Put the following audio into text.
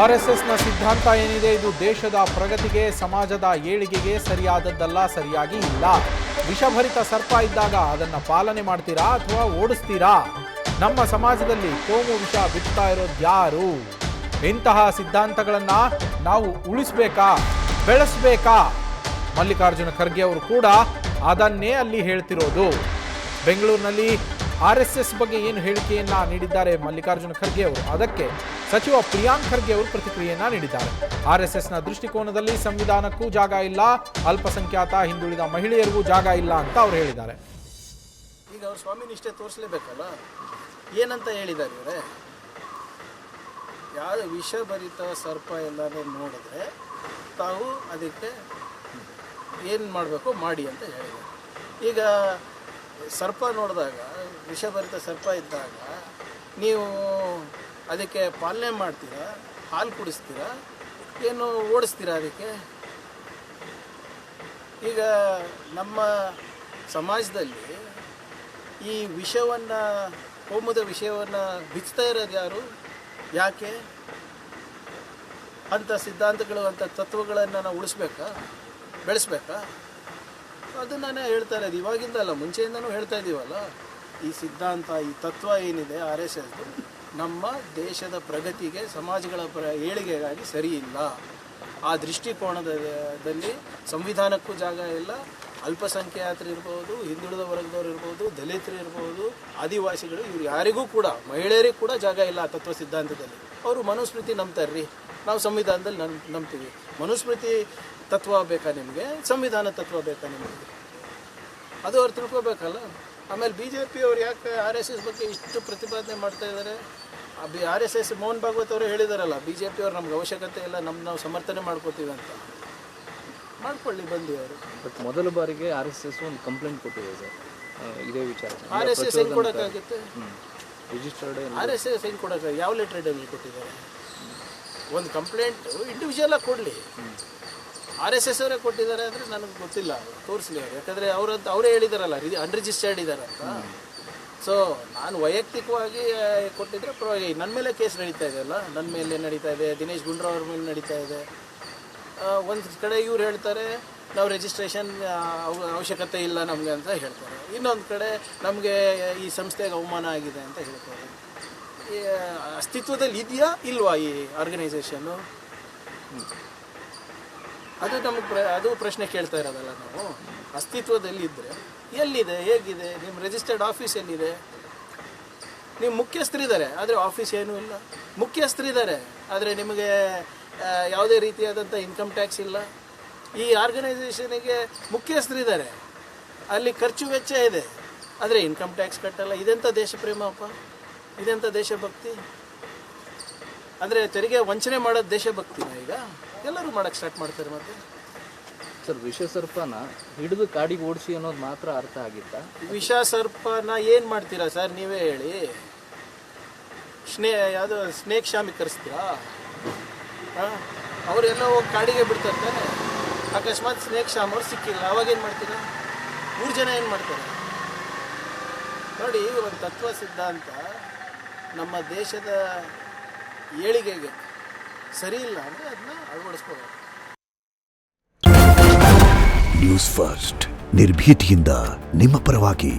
ಆರ್ಎಸ್ಎಸ್ನ ಸಿದ್ಧಾಂತ ಏನಿದೆ ಇದು ದೇಶದ ಪ್ರಗತಿಗೆ ಸಮಾಜದ ಏಳಿಗೆಗೆ ಸರಿಯಾದದ್ದಲ್ಲ, ಸರಿಯಾಗಿ ಇಲ್ಲ. ವಿಷಭರಿತ ಸರ್ಪ ಇದ್ದಾಗ ಅದನ್ನು ಪಾಲನೆ ಮಾಡ್ತೀರಾ ಅಥವಾ ಓಡಿಸ್ತೀರಾ? ನಮ್ಮ ಸಮಾಜದಲ್ಲಿ ಕೋಮು ವಿಷ ಬಿತ್ತಾ ಇರೋದು ಯಾರು? ಇಂತಹ ಸಿದ್ಧಾಂತಗಳನ್ನು ನಾವು ಉಳಿಸ್ಬೇಕಾ, ಬೆಳೆಸಬೇಕಾ? ಮಲ್ಲಿಕಾರ್ಜುನ ಖರ್ಗೆ ಅವರು ಕೂಡ ಅದನ್ನೇ ಅಲ್ಲಿ ಹೇಳ್ತಿರೋದು. ಬೆಂಗಳೂರಿನಲ್ಲಿ ಆರ್ಎಸ್ಎಸ್ ಬಗ್ಗೆ ಏನು ಹೇಳಿಕೆಯನ್ನ ನೀಡಿದ್ದಾರೆ ಮಲ್ಲಿಕಾರ್ಜುನ ಖರ್ಗೆ ಅವರು, ಅದಕ್ಕೆ ಸಚಿವ ಪ್ರಿಯಾಂಕ್ ಖರ್ಗೆ ಅವರು ಪ್ರತಿಕ್ರಿಯೆಯನ್ನ ನೀಡಿದ್ದಾರೆ. ಆರ್ಎಸ್ಎಸ್ನ ದೃಷ್ಟಿಕೋನದಲ್ಲಿ ಸಂವಿಧಾನಕ್ಕೂ ಜಾಗ ಇಲ್ಲ, ಅಲ್ಪಸಂಖ್ಯಾತ ಹಿಂದುಳಿದ ಮಹಿಳೆಯರಿಗೂ ಜಾಗ ಇಲ್ಲ ಅಂತ ಅವರು ಹೇಳಿದ್ದಾರೆ. ಈಗ ಅವರು ಸ್ವಾಮಿ ನಿಷ್ಠೆ ತೋರಿಸಲೇಬೇಕಲ್ಲ. ಏನಂತ ಹೇಳಿದ್ದಾರೆ ಇವರೇ? ಯಾವ ವಿಷಭರಿತ ಸರ್ಪ ಎಲ್ಲಾನು ನೋಡಿದ್ರೆ ತಾವು ಅದಕ್ಕೆ ಏನು ಮಾಡಬೇಕು ಮಾಡಿ ಅಂತ ಹೇಳಿದ್ದಾರೆ. ಈಗ ಸರ್ಪ ನೋಡಿದಾಗ, ವಿಷಭರಿತ ಸರ್ಪ ಇದ್ದಾಗ ನೀವು ಅದಕ್ಕೆ ಪಾಲನೆ ಮಾಡ್ತೀರಾ, ಹಾಲು ಕುಡಿಸ್ತೀರಾ, ಏನು ಓಡಿಸ್ತೀರಾ ಅದಕ್ಕೆ? ಈಗ ನಮ್ಮ ಸಮಾಜದಲ್ಲಿ ಈ ವಿಷವನ್ನು, ಕೋಮುದ ವಿಷಯವನ್ನು ಬಿಚ್ತಾ ಇರೋದು ಯಾರು? ಯಾಕೆ? ಅಂಥ ಸಿದ್ಧಾಂತಗಳು, ಅಂಥ ತತ್ವಗಳನ್ನು ನಾವು ಉಳಿಸ್ಬೇಕಾ, ಬೆಳೆಸ್ಬೇಕಾ? ಅದನ್ನೇ ಹೇಳ್ತಾ ಇರೋದು. ಇವಾಗಿಂದ ಅಲ್ಲ, ಮುಂಚೆಯಿಂದನೂ ಹೇಳ್ತಾ ಇದ್ದೀವಲ್ಲ. ಈ ಸಿದ್ಧಾಂತ, ಈ ತತ್ವ ಏನಿದೆ RSS, ನಮ್ಮ ದೇಶದ ಪ್ರಗತಿಗೆ, ಸಮಾಜಗಳ ಏಳಿಗೆಗಾಗಿ ಸರಿ ಇಲ್ಲ. ಆ ದೃಷ್ಟಿಕೋನದಲ್ಲಿ ಸಂವಿಧಾನಕ್ಕೂ ಜಾಗ ಇಲ್ಲ. ಅಲ್ಪಸಂಖ್ಯಾತರು ಇರ್ಬೋದು, ಹಿಂದುಳಿದ ವರ್ಗದವ್ರು ಇರ್ಬೋದು, ದಲಿತರು ಇರ್ಬೋದು, ಆದಿವಾಸಿಗಳು, ಇವ್ರು ಯಾರಿಗೂ ಕೂಡ, ಮಹಿಳೆಯರಿಗೂ ಕೂಡ ಜಾಗ ಇಲ್ಲ ಆ ತತ್ವ ಸಿದ್ಧಾಂತದಲ್ಲಿ. ಅವರು ಮನುಸ್ಮೃತಿ ನಂಬ್ತಾರ್ರಿ, ನಾವು ಸಂವಿಧಾನದಲ್ಲಿ ನಂಬ್ತೀವಿ. ಮನುಸ್ಮೃತಿ ತತ್ವ ಬೇಕಾ ನಿಮಗೆ? ಸಂವಿಧಾನ ತತ್ವ ಬೇಕಾ ನಿಮಗೆ? ಅದು ಅವ್ರು ತಿಳ್ಕೊಬೇಕಲ್ಲ. ಆಮೇಲೆ BJP ಅವ್ರು ಯಾಕೆ RSS ಬಗ್ಗೆ ಇಷ್ಟು ಪ್ರತಿಪಾದನೆ ಮಾಡ್ತಾ ಇದ್ದಾರೆ? RSS ಮೋಹನ್ ಭಾಗವತ್ ಅವರು ಹೇಳಿದಾರಲ್ಲ, BJP ಅವ್ರು ನಮ್ಗೆ ಅವಶ್ಯಕತೆ ಇಲ್ಲ, ನಾವು ಸಮರ್ಥನೆ ಮಾಡ್ಕೋತೀವಿ ಅಂತ. ಮಾಡ್ಕೊಳ್ಳಿ, ಬಂದು ಅವರು. ಬಟ್ ಮೊದಲ ಬಾರಿಗೆ RSS ಒಂದು ಕಂಪ್ಲೇಂಟ್ ಕೊಟ್ಟಿದೆ ಸರ್ ಇದೇ ವಿಚಾರ. RSS ಹೆಂಗೆ ಕೊಡೋಕ್ಕಾಗುತ್ತೆ? ರಿಜಿಸ್ಟರ್ಡ್ RSS ಹೆಂಗೆ ಕೊಡೋಕ್ಕಾಗ? ಯಾವ ಲೆಟ್ರೇಡಲ್ಲಿ ಕೊಟ್ಟಿದ್ದಾರೆ? ಒಂದು ಕಂಪ್ಲೇಂಟು ಇಂಡಿವಿಜುವಲಾಗಿ ಕೊಡಲಿ. RSS ಅವರೇ ಕೊಟ್ಟಿದ್ದಾರೆ ಅಂದರೆ ನನಗೆ ಗೊತ್ತಿಲ್ಲ, ತೋರಿಸ್ಲಿ ಅವರು. ಯಾಕಂದರೆ ಅವರೇ ಹೇಳಿದಾರಲ್ಲ, ಅನ್ರಿಜಿಸ್ಟರ್ಡ್ ಇದ್ದಾರೆ ಅಂತ. ಸೊ ನಾನು ವೈಯಕ್ತಿಕವಾಗಿ ಕೊಟ್ಟಿದ್ರೆ ಪರವಾಗಿ. ನನ್ನ ಮೇಲೆ ಕೇಸ್ ನಡೀತಾ ಇದೆ ಅಲ್ಲ, ನನ್ನ ಮೇಲೆ ನಡೀತಾ ಇದೆ, ದಿನೇಶ್ ಗುಂಡ್ರಾವ್ ಅವ್ರ ಮೇಲೆ ನಡೀತಾ ಇದೆ. ಒಂದು ಕಡೆ ಇವ್ರು ಹೇಳ್ತಾರೆ ನಾವು ರಿಜಿಸ್ಟ್ರೇಷನ್ ಅವಶ್ಯಕತೆ ಇಲ್ಲ ನಮಗೆ ಅಂತ ಹೇಳ್ತಾರೆ. ಇನ್ನೊಂದು ಕಡೆ ನಮಗೆ ಈ ಸಂಸ್ಥೆಗೆ ಅವಮಾನ ಆಗಿದೆ ಅಂತ ಹೇಳ್ತಾರೆ. ಅಸ್ತಿತ್ವದಲ್ಲಿ ಇದೆಯಾ ಇಲ್ವಾ ಈ ಆರ್ಗನೈಸೇಷನ್ನು? ಅದು ನಮಗೆ ಅದು ಪ್ರಶ್ನೆ ಕೇಳ್ತಾ ಇರೋದಲ್ಲ ನಾವು. ಅಸ್ತಿತ್ವದಲ್ಲಿ ಇದ್ದರೆ ಎಲ್ಲಿದೆ, ಹೇಗಿದೆ? ನಿಮ್ಮ ರಿಜಿಸ್ಟರ್ಡ್ ಆಫೀಸ್ ಎಲ್ಲಿದೆ? ನಿಮ್ಮ ಮುಖ್ಯಸ್ಥರಿದ್ದಾರೆ, ಆದರೆ ಆಫೀಸ್ ಏನೂ ಇಲ್ಲ. ಮುಖ್ಯಸ್ಥರಿದ್ದಾರೆ, ಆದರೆ ನಿಮಗೆ ಯಾವುದೇ ರೀತಿಯಾದಂಥ ಇನ್ಕಮ್ ಟ್ಯಾಕ್ಸ್ ಇಲ್ಲ. ಈ ಆರ್ಗನೈಸೇಷನಿಗೆ ಮುಖ್ಯಸ್ಥರಿದ್ದಾರೆ, ಅಲ್ಲಿ ಖರ್ಚು ವೆಚ್ಚ ಇದೆ, ಆದರೆ ಇನ್ಕಮ್ ಟ್ಯಾಕ್ಸ್ ಕಟ್ಟಲ್ಲ. ಇದೆಂಥ ದೇಶ ಪ್ರೇಮಪ್ಪ, ಇದೆಂಥ ದೇಶಭಕ್ತಿ? ಅಂದರೆ ತೆರಿಗೆ ವಂಚನೆ ಮಾಡೋದು ದೇಶಭಕ್ತಿನ? ಈಗ ಎಲ್ಲರೂ ಮಾಡೋಕ್ಕೆ ಸ್ಟಾರ್ಟ್ ಮಾಡ್ತಾರೆ. ಮತ್ತೆ ಸರ್, ವಿಷ ಸರ್ಪನ ಹಿಡಿದು ಕಾಡಿಗೆ ಓಡಿಸಿ ಅನ್ನೋದು ಮಾತ್ರ ಅರ್ಥ ಆಗಿತ್ತ? ವಿಷ ಸರ್ಪನ ಏನು ಮಾಡ್ತೀರಾ ಸರ್ ನೀವೇ ಹೇಳಿ? ಯಾವುದೋ ಸ್ನೇಕ್ ಶಾಮಿ ಕರೆಸ್ತೀರಾ? ಅವರೆಲ್ಲ ಹೋಗಿ ಕಾಡಿಗೆ ಬಿಡ್ತಾರೆ ತಾನೆ. ಅಕಸ್ಮಾತ್ ಸ್ನೇಕ್ ಶಾಮ್ ಅವ್ರು ಸಿಕ್ಕಿಲ್ಲ, ಅವಾಗೇನು ಮಾಡ್ತೀರಾ? 3 ಜನ ಏನು ಮಾಡ್ತಾರೆ ನೋಡಿ? ಒಂದು ತತ್ವ ಸಿದ್ಧಾಂತ ನಮ್ಮ ದೇಶದ ಏಳಿಗೆಗೆ ಸರಿ ಇಲ್ಲ ಅಂದರೆ ಅದನ್ನ ಅಳವಡಿಸ್ಕೋಬೇಕು. ನ್ಯೂಸ್ ಫಸ್ಟ್, ನಿರ್ಭೀತಿಯಿಂದ ನಿಮ್ಮ ಪರವಾಗಿ.